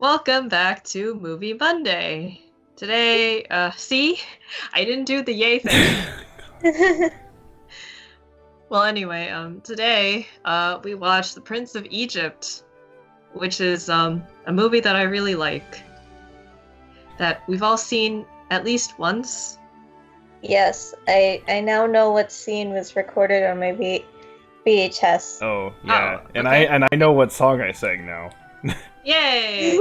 Welcome back to Movie Monday. Today, see? I didn't do the yay thing. Well, anyway, today, we watched The Prince of Egypt, which is, a movie that I really like. That we've all seen at least once. Yes, I now know what scene was recorded on my VHS. Oh, yeah. Oh, And okay. I know what song I sang now. Yay!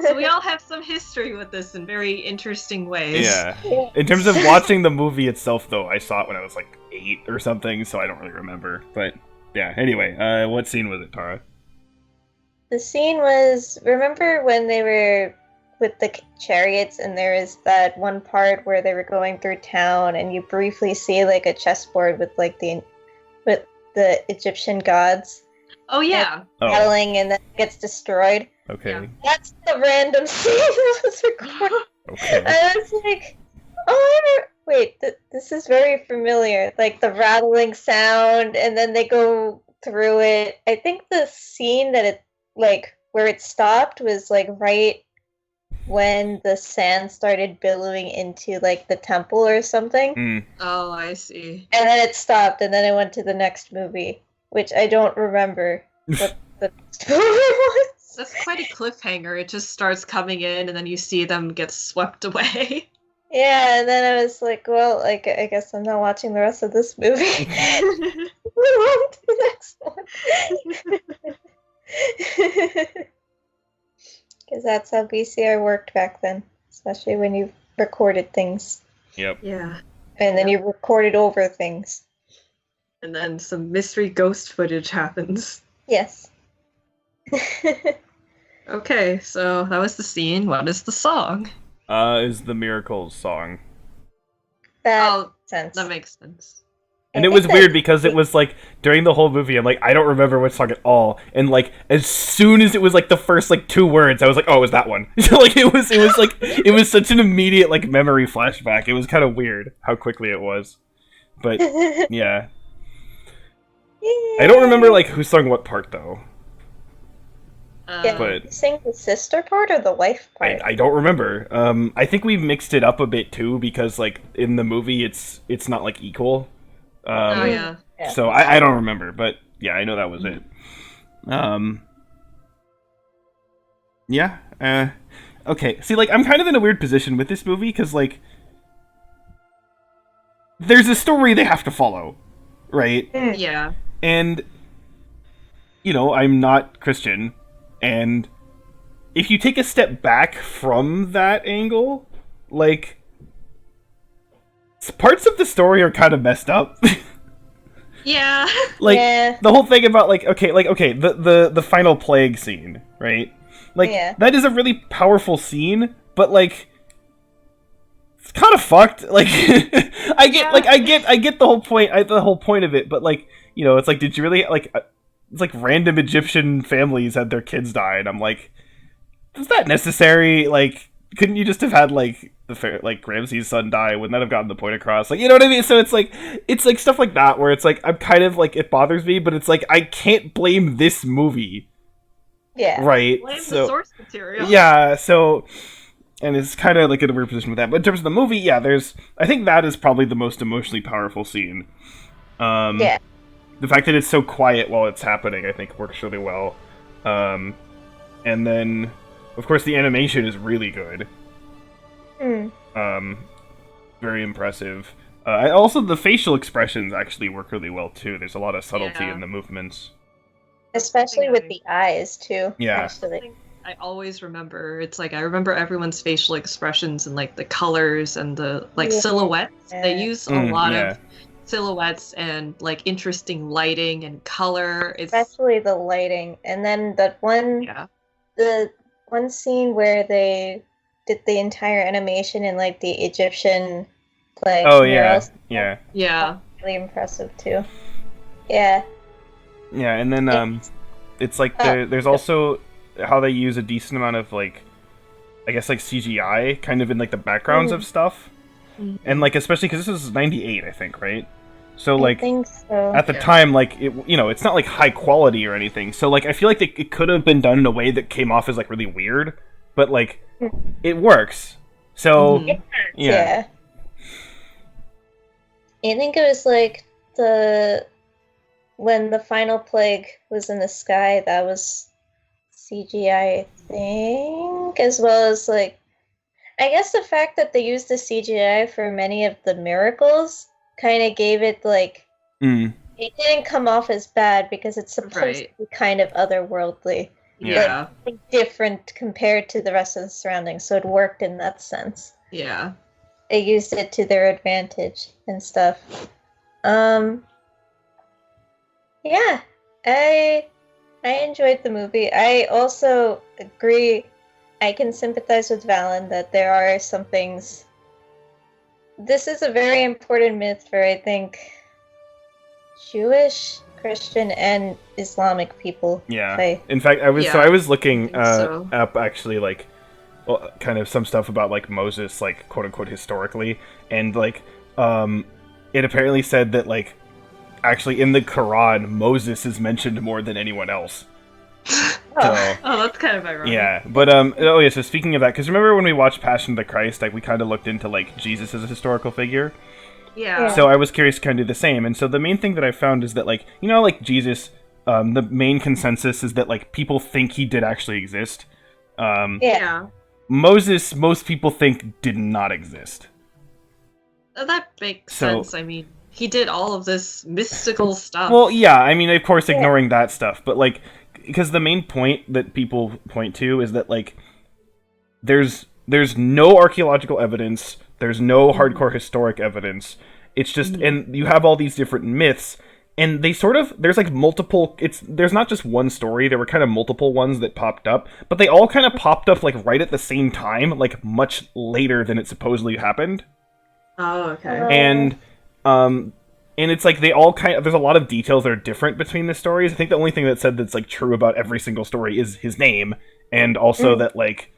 So we all have some history with this in very interesting ways. Yeah. In terms of watching the movie itself, though, I saw it when I was like 8 or something, so I don't really remember. But yeah, anyway, what scene was it, Tara? The scene was, remember when they were with the chariots and there is that one part where they were going through town and you briefly see like a chessboard with like the Egyptian gods Oh, yeah. battling and then it gets destroyed. Okay. Yeah. That's the random scene that was recorded. Okay. I was like, oh, wait, this is very familiar. Like the rattling sound, and then they go through it. I think the scene that it, like, where it stopped was, like, right when the sand started billowing into, like, the temple or something. Mm. Oh, I see. And then it stopped, and then it went to the next movie, which I don't remember what the next movie was. That's quite a cliffhanger. It just starts coming in, and then you see them get swept away. Yeah, and then I was like, well, like, I guess I'm not watching the rest of this movie. Move on to the next one. Because that's how VCR worked back then, especially when you recorded things. Yep. Yeah. And then you recorded over things. And then some mystery ghost footage happens. Yes. Okay, so that was the scene. What is the song? Is the Miracles song. That Oh, makes sense. that makes sense. And it was weird because it was like during the whole movie, I'm like, I don't remember which song at all. And like as soon as it was like the first like 2 words, I was like, oh, it was that one. So like it was such an immediate like memory flashback. It was kind of weird how quickly it was. But yeah. I don't remember like who sung what part though. Yeah, But- you sing the sister part or the wife part? I don't remember. I think we mixed it up a bit too because like in the movie it's not like equal. Oh, yeah. Yeah. So I don't remember, but yeah, I know that was it. Yeah. Okay. See, like I'm kind of in a weird position with this movie because like there's a story they have to follow, right? Yeah. And you know, I'm not Christian, and if you take a step back from that angle, like parts of the story are kind of messed up. Yeah. Like Yeah. the whole thing about like the final plague scene, right? Like Yeah. that is a really powerful scene, but like it's kind of fucked. Like I get the whole point of it, but like, you know, it's like did you really like it's like random Egyptian families had their kids die, and I'm like, is that necessary? Like, couldn't you just have had like like Ramsey's son die? Wouldn't that have gotten the point across? Like, you know what I mean? So it's like stuff like that where it's like I'm kind of like it bothers me, but it's like I can't blame this movie, Yeah. right? Blame So the source material. yeah, so and it's kind of like in a weird position with that. But in terms of the movie, yeah, I think that is probably the most emotionally powerful scene. Yeah. The fact that it's so quiet while it's happening, I think, works really well. And then, of course, the animation is really good. Very impressive. Also, the facial expressions actually work really well, too. There's a lot of subtlety Yeah. in the movements. Especially with the eyes, too. Yeah. Actually. I always remember. It's like I remember everyone's facial expressions and like the colors and the like Yeah. silhouettes. They use a lot yeah. of silhouettes and like interesting lighting and color. It's Especially the lighting. And then that one, yeah. the one scene where they did the entire animation in like the Egyptian, like, Oh, yeah. murals. Yeah. Yeah. Really impressive, too. Yeah. Yeah, and then, it's like there's also how they use a decent amount of, like, I guess, like, CGI kind of in, like, the backgrounds of stuff. Mhm. And, like, especially because this is 98, I think, right? So, I like, think so. at the Yeah. time, like, it, you know, it's not, like, high quality or anything. So, like, I feel like it could have been done in a way that came off as, like, really weird. but like it works. So Mhm. yeah. I think it was like when the final plague was in the sky, that was CGI, I think, as well as like I guess the fact that they used the CGI for many of the miracles kind of gave it like Mm. it didn't come off as bad because it's supposed Right. to be kind of otherworldly, Yeah. like different compared to the rest of the surroundings. So it worked in that sense. Yeah. They used it to their advantage and stuff. Yeah, I enjoyed the movie. I also agree. I can sympathize with Valen that there are some things. This is a very important myth for, I think, Jewish, Christian, and Islamic people. Yeah. In fact, I was looking so. up actually like kind of some stuff about like Moses, like quote unquote historically, and like it apparently said that like actually in the Quran Moses is mentioned more than anyone else. So, Oh, that's kind of ironic. yeah, but oh yeah. So speaking of that, because remember when we watched Passion of the Christ, like we kind of looked into like Jesus as a historical figure. Yeah. So I was curious to kind of do the same, and so the main thing that I found is that like like Jesus, the main consensus is that like people think he did actually exist. Yeah. Moses, most people think did not exist. That makes sense. I mean, he did all of this mystical stuff. Well, yeah, I mean, of course, ignoring that stuff, but like, because the main point that people point to is that like, there's no archaeological evidence, there's no hardcore historic evidence. It's just, and you have all these different myths, and they sort of, there's like multiple, there's not just one story, there were kind of multiple ones that popped up, but they all kind of popped up like right at the same time, like much later than it supposedly happened. Oh, okay. And it's like they all kind of, there's a lot of details that are different between the stories. I think the only thing that said that's like true about every single story is his name, and also that like,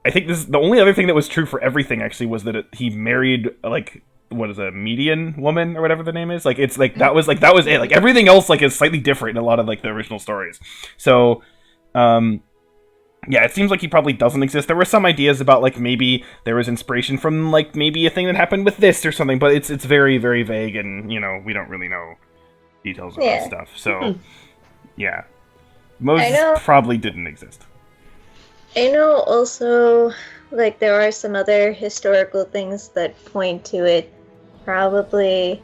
I think this is the only other thing that was true for everything actually was that he married like, what is a Median woman or whatever the name is. Like it's like that was it. Like everything else like is slightly different in a lot of like the original stories. So, yeah, it seems like he probably doesn't exist. There were some ideas about like maybe there was inspiration from like maybe a thing that happened with this or something, but it's very very vague, and we don't really know details of that stuff. So, yeah, Moses probably didn't exist. I know also like there are some other historical things that point to it probably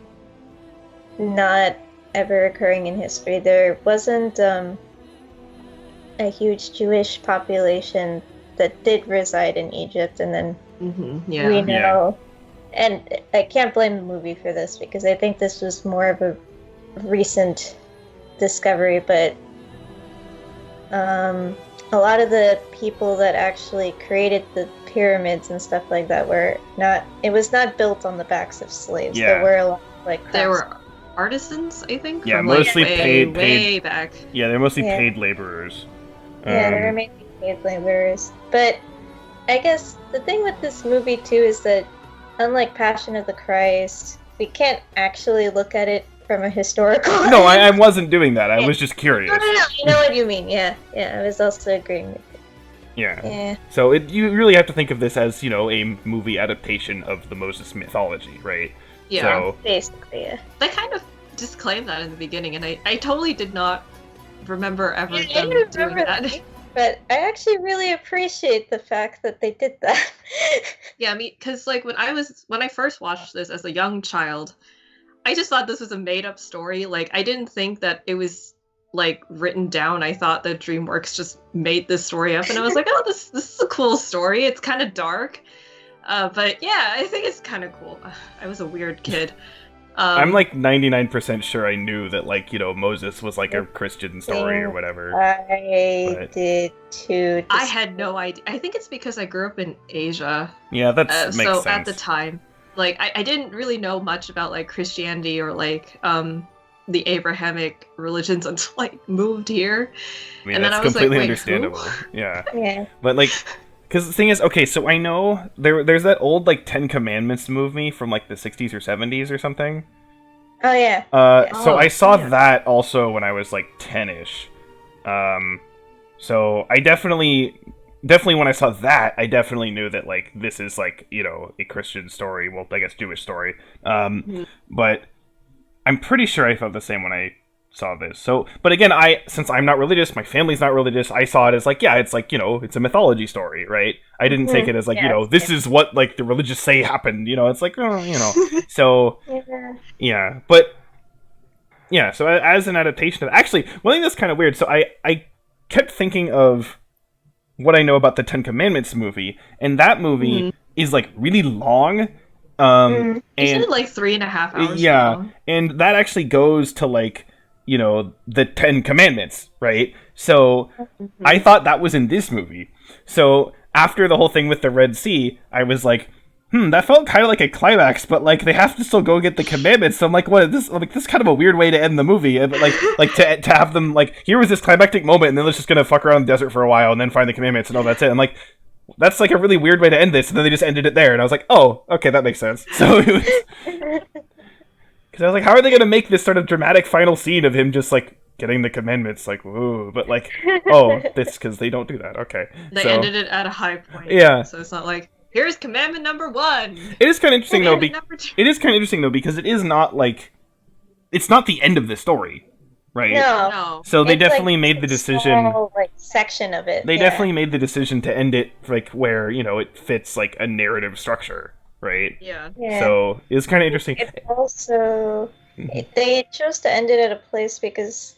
not ever occurring in history. There wasn't a huge Jewish population that did reside in Egypt, and then we know, and I can't blame the movie for this because I think this was more of a recent discovery, but a lot of the people that actually created the pyramids and stuff like that it was not built on the backs of slaves. There were a lot of like they were artisans, I think. Yeah, from, mostly like, paid way back. Yeah, they're mostly paid laborers. Yeah, they were mainly paid laborers. But I guess the thing with this movie too is that unlike Passion of the Christ, we can't actually look at it from a historical. No, I wasn't doing that. I was just curious. No, I know what you mean. Yeah, I was also agreeing with you. Yeah. So you really have to think of this as a movie adaptation of the Moses mythology, right? Yeah, so, basically. Yeah. They kind of disclaimed that in the beginning, and I totally did not remember ever doing that. But I actually really appreciate the fact that they did that. Yeah, because like when I first watched this as a young child, I just thought this was a made-up story. Like I didn't think that it was like written down. I thought that DreamWorks just made this story up, and I was like, oh, this is a cool story. It's kind of dark, but yeah, I think it's kind of cool. I was a weird kid. I'm like 99% sure I knew that Moses was like a Christian story or whatever. I did too. I had no idea. I think it's because I grew up in Asia. Yeah, that makes sense. So at the time, like I didn't really know much about like Christianity or like the Abrahamic religions until I moved here. I mean, and that's then I was completely like, understandable. Yeah. But like, because the thing is, okay, so I know there's that old like 10 Commandments movie from like the 60s or 70s or something. Oh yeah. So I saw that also when I was like 10ish. So I definitely definitely when I saw that, I definitely knew that like this is like, you know, a Christian story. Well, I guess Jewish story. But I'm pretty sure I felt the same when I saw this. So, but again, since I'm not religious, my family's not religious, I saw it as like, yeah, it's like, you know, it's a mythology story, right? I didn't take it as like, you know, this is what like the religious say happened, you know. It's like, oh, you know. So yeah, but yeah, so as an adaptation of actually one thing that's kind of weird, so I kept thinking of what I know about the Ten Commandments movie, and that movie is like really long. And like 3.5 hours. Yeah, long. and that actually goes to like, you know, the Ten Commandments, right? So I thought that was in this movie. So after the whole thing with the Red Sea, I was like, that felt kind of like a climax, but like they have to still go get the commandments. So I'm like, what is this? Like, this is kind of a weird way to end the movie. But like to have them like, here was this climactic moment, and then let's just gonna fuck around the desert for a while and then find the commandments and all that's it. I'm like, that's like a really weird way to end this. And then they just ended it there, and I was like, oh, okay, that makes sense. So it was, because I was like, how are they gonna make this sort of dramatic final scene of him just like getting the commandments? Like, ooh, but like, oh, this because they don't do that. Okay, they ended it at a high point. Yeah, so it's not like, here's commandment number 1. It is kind of interesting though. It is kind of interesting though because it is not like, it's not the end of the story, right? No. So they definitely like made the decision. Small, like section of it. They definitely made the decision to end it like where, you know, it fits like a narrative structure, right? Yeah. So it's kind of interesting. It also, they chose to end it at a place because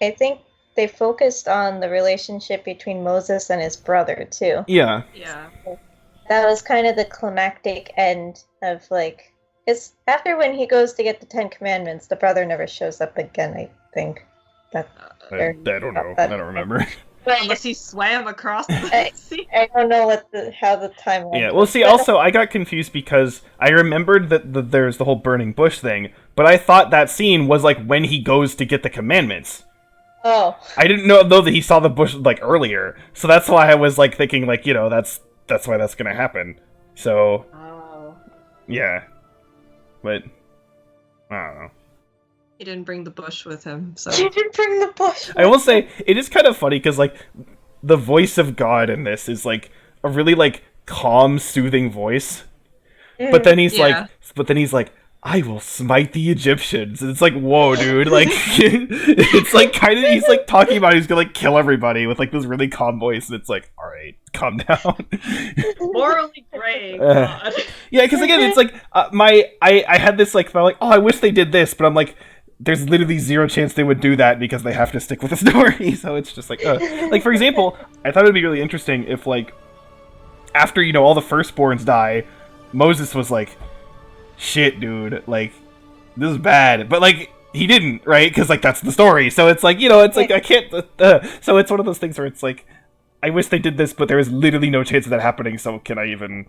I think they focused on the relationship between Moses and his brother too. Yeah. Yeah. That was kind of the climactic end of like, it's after when he goes to get the 10 Commandments, the brother never shows up again, I think. I don't know. I don't remember. But unless he swam across the sea. I don't know how the timeline. Yeah, well, see, also, I got confused because I remembered that there's the whole burning bush thing, but I thought that scene was like when he goes to get the commandments. Oh. I didn't know that he saw the bush like earlier, so that's why I was like thinking like, you know, that's why that's gonna happen. So, yeah, but I don't know. He didn't bring the bush with him, so he didn't bring the bush. I will say it is kind of funny because like the voice of God in this is like a really like calm, soothing voice, but then he's like, I will smite the Egyptians. And it's like, whoa, dude. Like, it's like kind of, he's like talking about he's gonna like kill everybody with like this really calm voice. And it's like, all right, calm down. Morally gray. God. Yeah, because again, it's like, I had this like, thought, like, oh, I wish they did this. But I'm like, there's literally zero chance they would do that because they have to stick with the story. So it's just like, like, for example, I thought it would be really interesting if like, after, you know, all the firstborns die, Moses was like, shit, dude, like, this is bad. But, like, he didn't, right? Because, like, that's the story. So it's like, you know, it's like, I can't, so it's one of those things where it's like, I wish they did this, but there is literally no chance of that happening, so can I even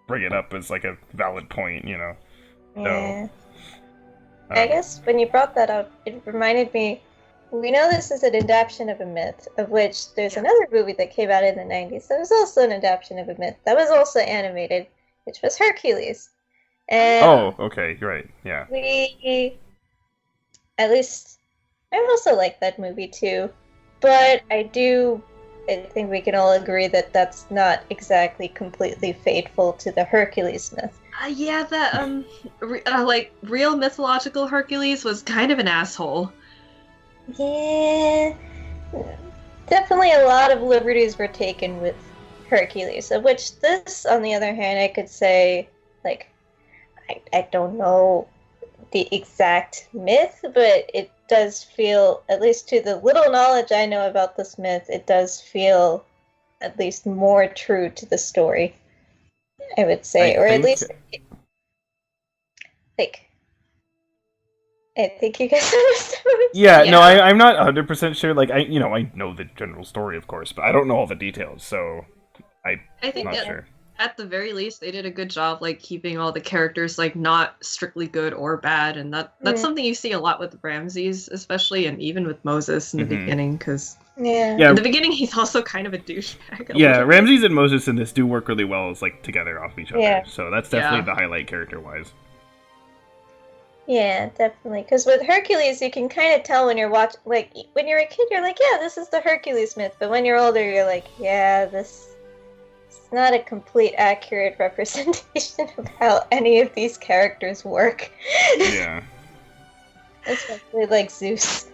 bring it up as, like, a valid point, you know? Yeah. I guess when you brought that up, it reminded me, we know this is an adaptation of a myth, of which there's another movie that came out in the 90s that was also an adaptation of a myth, that was also animated, which was Hercules. And oh, okay, you're right, yeah. At least, I also like that movie too, but I think we can all agree that that's not exactly completely faithful to the Hercules myth. Yeah, that, like, real mythological Hercules was kind of an asshole. Yeah, definitely a lot of liberties were taken with Hercules, of which this, on the other hand, I could say, like, I don't know the exact myth, but it does feel, at least to the little knowledge I know about this myth, it does feel at least more true to the story, I would say. At least, like, I think you guys understand what I'm saying. Yeah, no, I'm not 100% sure. Like, I know the general story, of course, but I don't know all the details, so I'm not sure. At the very least, they did a good job, like, keeping all the characters, like, not strictly good or bad, and that's something you see a lot with Ramses, especially, and even with Moses in the beginning, because in the beginning, he's also kind of a douchebag. Yeah, Ramses and Moses in this do work really well as, like, together off each other, so that's definitely the highlight character-wise. Yeah, definitely. Because with Hercules, you can kind of tell when you're watching. Like when you're a kid, you're like, yeah, this is the Hercules myth. But when you're older, you're like, yeah, this is not a complete accurate representation of how any of these characters work. Yeah. Especially like Zeus.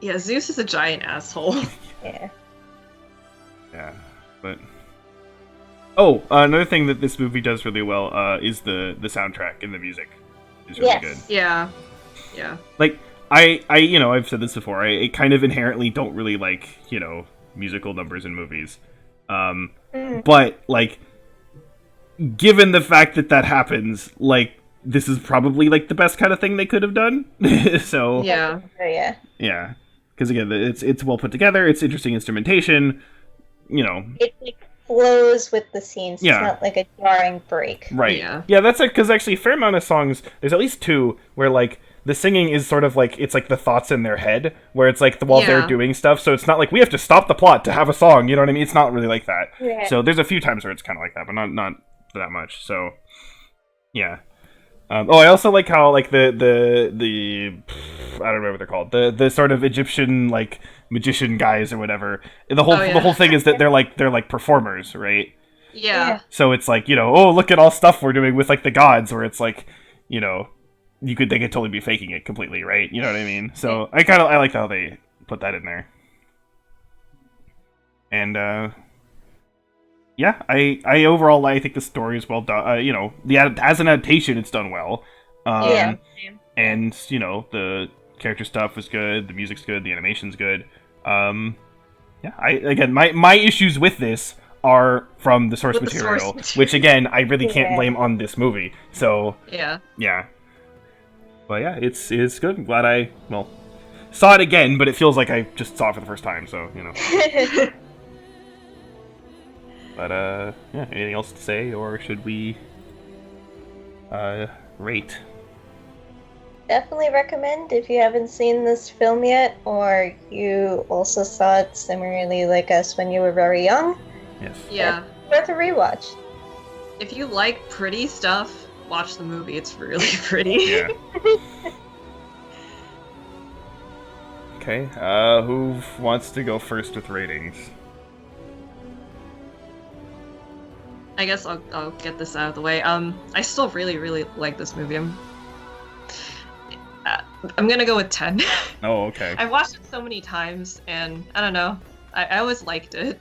Yeah, Zeus is a giant asshole. Yeah. Yeah, but another thing that this movie does really well is the soundtrack and the music is really good. Yeah. Yeah. Like I I've said this before. I kind of inherently don't really like musical numbers in movies, but like given the fact that happens, like this is probably like the best kind of thing they could have done. So Yeah. yeah, because again, it's well put together. It's interesting instrumentation. It like flows with the scenes. Yeah. It's not like a jarring break. Right. Yeah. Yeah, that's because actually a fair amount of songs, there's at least two where like the singing is sort of like, it's like the thoughts in their head, where it's like while they're doing stuff, so it's not like we have to stop the plot to have a song, you know what I mean? It's not really like that. Yeah. So there's a few times where it's kind of like that, but not that much, so yeah. I also like how like the I don't remember what they're called, the sort of Egyptian like magician guys or whatever. The whole thing is that they're like performers, right? Yeah. So it's like, oh, look at all stuff we're doing with like the gods, where it's like, they could totally be faking it completely, right? You know what I mean? So I like how they put that in there. And yeah, I overall I think the story is well done. As an adaptation, it's done well. And the character stuff is good, the music's good, the animation's good. Yeah, my issues with this are from the source material, which again I really can't blame on this movie. So yeah. But yeah, it's good. I'm glad I saw it again, but it feels like I just saw it for the first time. So But yeah, anything else to say, or should we rate? Definitely recommend if you haven't seen this film yet, or you also saw it similarly like us when you were very young. Yes. Yeah. Worth a rewatch. If you like pretty stuff, watch the movie. It's really pretty. Yeah. Okay. Who wants to go first with ratings? I guess I'll get this out of the way. I still really, really like this movie. I'm gonna go with 10. Oh, okay. I've watched it so many times, and I don't know. I always liked it.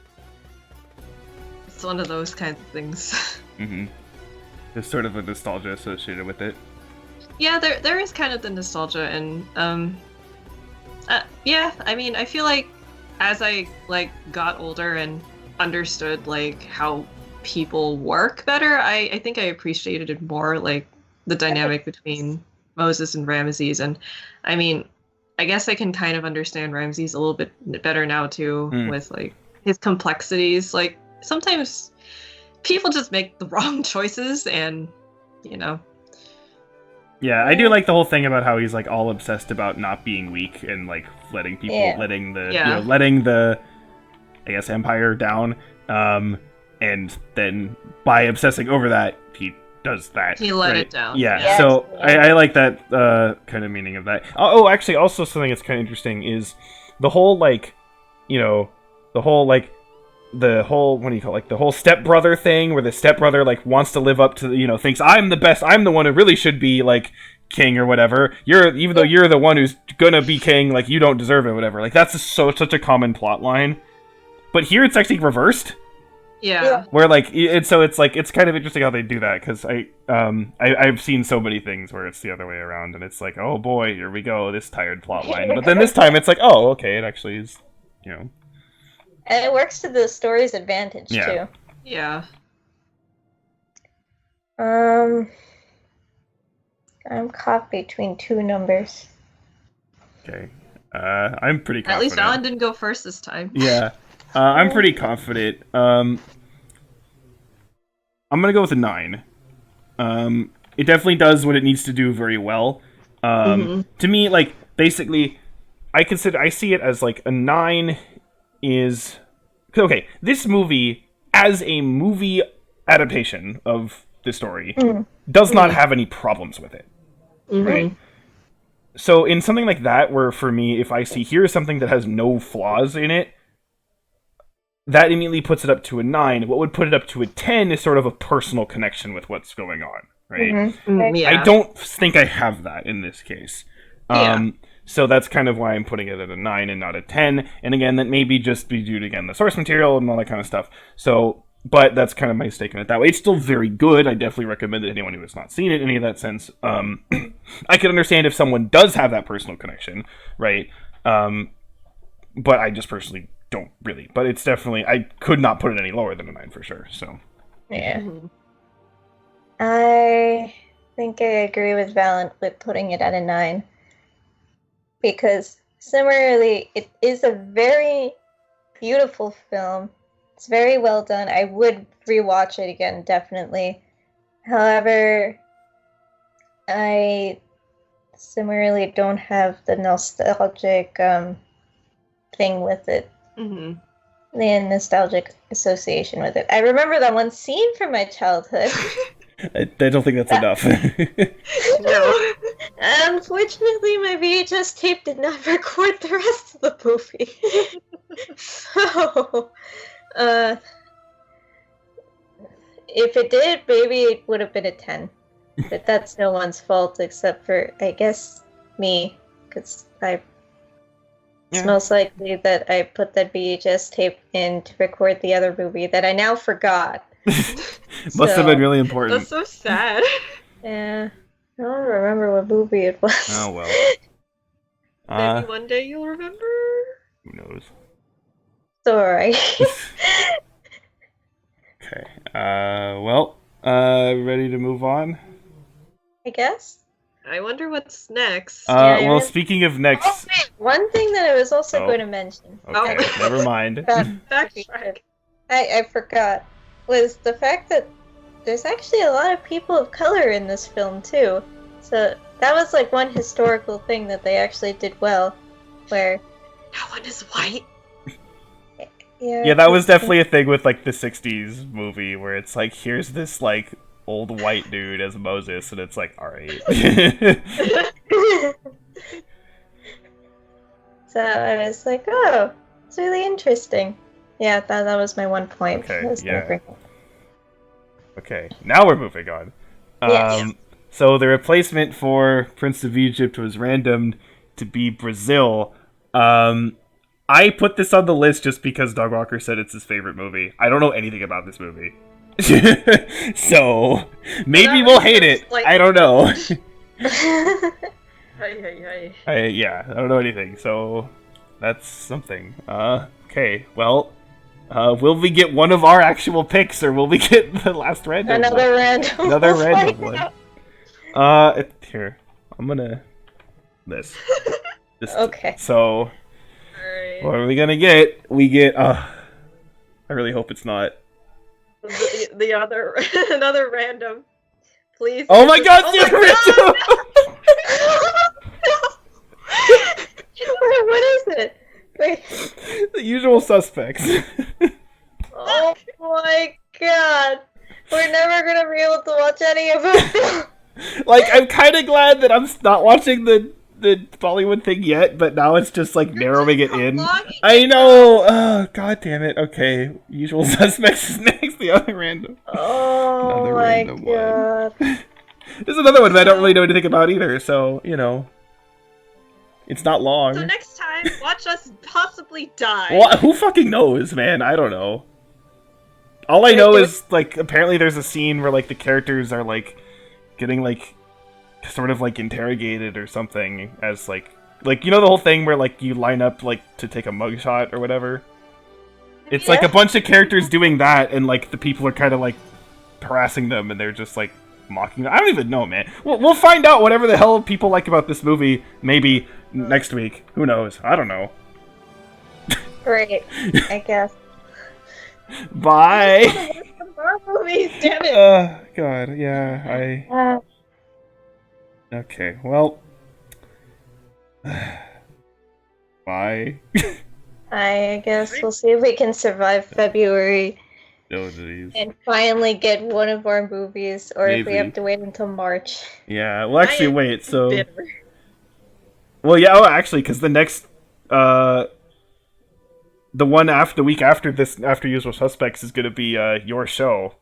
It's one of those kinds of things. Mm-hmm. There's sort of a nostalgia associated with it. Yeah, there is kind of the nostalgia, and yeah. I mean, I feel like as I got older and understood how people work better, I think I appreciated it more, like the dynamic between Moses and Ramesses. And I mean, I guess I can kind of understand Ramesses a little bit better now too, with his complexities. Like sometimes people just make the wrong choices, and Yeah, I do like the whole thing about how he's all obsessed about not being weak and letting people letting the I guess empire down. And then by obsessing over that, he does that. He let it down. Yeah, Yes. so I like that kind of meaning of that. Oh, actually, also something that's kind of interesting is the whole what do you call it? The whole stepbrother thing, where the stepbrother wants to live up to thinks I'm the best, I'm the one who really should be king or whatever. Even though you're the one who's gonna be king, you don't deserve it, whatever. That's such a common plot line. But here it's actually reversed. Yeah. Where it's kind of interesting how they do that, because I've seen so many things where it's the other way around, and it's oh boy, here we go, this tired plot line. But then this time it's oh, okay, it actually is, And it works to the story's advantage too. Yeah. I'm caught between two numbers. Okay. I'm pretty confident. At least Alan didn't go first this time. Yeah. I'm pretty confident. I'm gonna go with a 9. It definitely does what it needs to do very well. To me, basically, I see it as a 9 is okay. This movie, as a movie adaptation of the story, does not have any problems with it. right? So in something like that, where for me, if I see here's something that has no flaws in it, that immediately puts it up to a 9. What would put it up to a 10 is sort of a personal connection with what's going on, right? Yeah. I don't think I have that in this case. So that's kind of why I'm putting it at a 9 and not a 10. And again, that may be just be due to, again, the source material and all that kind of stuff. So, but that's kind of my stake on it that way. It's still very good. I definitely recommend it to anyone who has not seen it in any of that sense. I can understand if someone does have that personal connection, right? But I just personally don't really. But it's definitely, I could not put it any lower than a 9 for sure. So Yeah. I think I agree with Valent with putting it at a 9. Because similarly, it is a very beautiful film. It's very well done. I would rewatch it again, definitely. However, I similarly don't have the nostalgic thing with it. Mm-hmm. The nostalgic association with it. I remember that one scene from my childhood. I don't think that's enough. No. Unfortunately, my VHS tape did not record the rest of the movie. So, if it did, maybe it would have been a 10. But that's no one's fault except for, I guess, me. Because it's most likely that I put that VHS tape in to record the other movie that I now forgot. Must have been really important. That's so sad. Yeah. I don't remember what movie it was. Oh, well. Maybe one day you'll remember? Who knows? It's alright. Okay. Ready to move on? I guess. I wonder what's next. Well, speaking of next... Oh, wait. One thing that I was also going to mention. Okay, never mind. Backtrack. I forgot. Was the fact that there's actually a lot of people of color in this film, too. So that was like one historical thing that they actually did well, where... No one is white. Yeah, that was definitely a thing with, like, the 60s movie, where it's like, here's this, like, old white dude as Moses, and it's like, alright. So I was like, oh, it's really interesting. Yeah, that was my one point. Okay, yeah. Okay, now we're moving on. Yes. So the replacement for Prince of Egypt was randomed to be Brazil. I put this on the list just because Doug Walker said it's his favorite movie. I don't know anything about this movie. So, maybe we'll hate it. Like... I don't know. Hey. I don't know anything, so that's something. Okay, well, will we get one of our actual picks, or will we get the last random Another one? random Another one. random one. Here, I'm gonna... This. Okay. So, Alright. what are we gonna get? We get, I really hope it's not. The other... Another random. Please. Oh my god, oh the other my random! What is it? Wait. The Usual Suspects. Oh my god. We're never gonna be able to watch any of them. Like, I'm kind of glad that I'm not watching the Bollywood thing yet, but now it's just, like, narrowing it in. I know! Oh, god damn it. Okay. Usual Suspects is next, the other random. Oh Another my random god. There's another one that I don't really know anything about either, so, you know. It's not long. So next time, watch us possibly die. Well, who fucking knows, man? I don't know. All I know is, like, apparently there's a scene where, like, the characters are, like, getting, like, sort of, like, interrogated or something as, like, you know the whole thing where, like, you line up, like, to take a mugshot or whatever? It's, like, a bunch of characters doing that, and, like, the people are kind of, like, harassing them, and they're just, like, mocking them. I don't even know, man. We'll find out whatever the hell people like about this movie, maybe next week. Who knows? I don't know. Great, I guess. Bye! More movies, damn it! God, yeah, Okay, well... Bye. I guess we'll see if we can survive February No, geez. And finally get one of our movies, or if we Maybe. have to wait until March. Yeah, well, actually, I am wait, so... bitter. Well, yeah, oh, actually, because the next... the one after the week after this, after Usual Suspects, is going to be your show.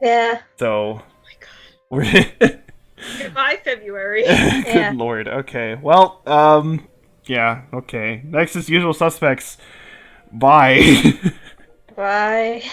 Yeah. So... Oh my god. We're... Goodbye, February. Good Yeah. lord. Okay. Well, yeah, okay. Next is Usual Suspects. Bye. Bye.